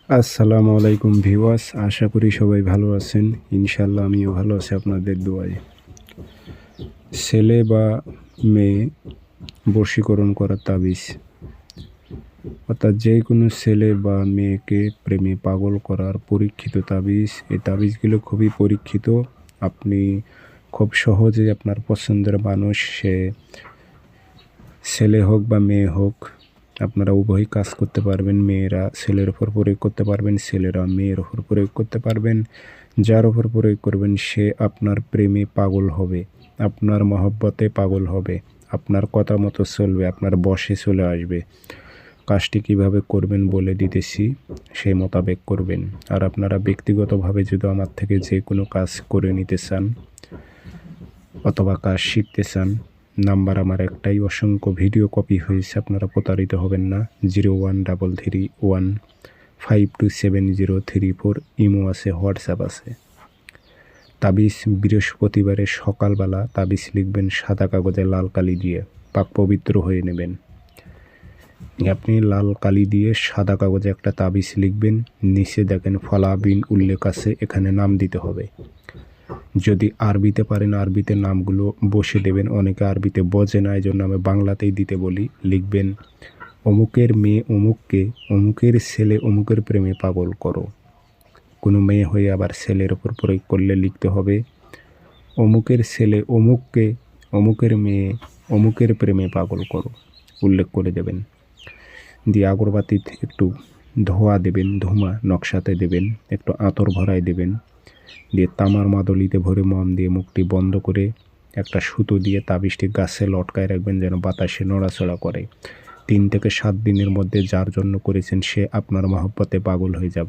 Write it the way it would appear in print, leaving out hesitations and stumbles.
আসসালামু আলাইকুম ভিউয়ার্স, আশা করি সবাই ভালো আছেন। ইনশাল্লাহ আমিও ভালো আছি আপনাদের দোয়ায়। ছেলে বা মেয়ে বশীকরণ করা তাবিজ, অর্থাৎ যে কোনো ছেলে বা মেয়েকে প্রেমে পাগল করার পরীক্ষিত তাবিজ। এই তাবিজগুলো খুবই পরীক্ষিত। আপনি খুব সহজেই আপনার পছন্দের মানুষ, সে ছেলে হোক বা মেয়ে হোক, আপনারা উভয়ই কাজ করতে পারবেন। মেয়েরা ছেলের ওপর প্রয়োগ করতে পারবেন, ছেলেরা মেয়ের ওপর প্রয়োগ করতে পারবেন। যার ওপর প্রয়োগ করবেন সে আপনার প্রেমে পাগল হবে, আপনার মহব্বতে পাগল হবে, আপনার কথা মতো চলবে, আপনার বশে চলে আসবে। কাজটি কীভাবে করবেন বলে দিতেছি, সেই মোতাবেক করবেন। আর আপনারা ব্যক্তিগতভাবে যদি আমার থেকে যে কোনো কাজ করে নিতে চান অথবা কাজ শিখতে চান, নাম্বার আমার একটাই, অসংখ্য ভিডিও কপি হয়েছে, আপনারা প্রতারিত হবেন না। 0133152703 ইমো আছে, হোয়াটসঅ্যাপ আছে। তাবিজ বৃহস্পতিবারের সকালবেলা তাবিজ লিখবেন সাদা কাগজে লাল কালি দিয়ে, পাক পবিত্র হয়ে নেবেন। আপনি লাল কালি দিয়ে সাদা কাগজে একটা তাবিজ লিখবেন, নিচে দেখেন ফলা বিন উল্লেখ আছে, এখানে নাম দিতে হবে। যদি আরবিতে পারেন আরবিতে নামগুলো বসে দেবেন, অনেকে আরবিতে বোঝে না, এই জন্য আমি বাংলাতেই দিতে বলি। লিখবেন অমুকের মেয়ে অমুককে, অমুকের ছেলে অমুকের প্রেমে পাগল করো। কোনো মেয়ে হয়ে আবার ছেলের ওপর প্রয়োগ করলে লিখতে হবে অমুকের ছেলে অমুককে, অমুকের মেয়ে অমুকের প্রেমে পাগল করো, উল্লেখ করে দেবেন। দিয়ে আগরবাতিতে একটু ধোয়া দেবেন, ধোঁয়া নকশাতে দেবেন, একটু আতর ভরাই দেবেন। দিয়ে তামার মাদলিতে ভরে মম দিয়ে মুখটি বন্ধ করে একটা সুতো দিয়ে তাবিজটি গাছে লটকায় রাখবেন, যেন বাতাসে নড়াচড়া করে। 3 থেকে 7 দিনের মধ্যে যার জন্য করেছেন সে আপনার মহব্বতে পাগল হয়ে যাবে।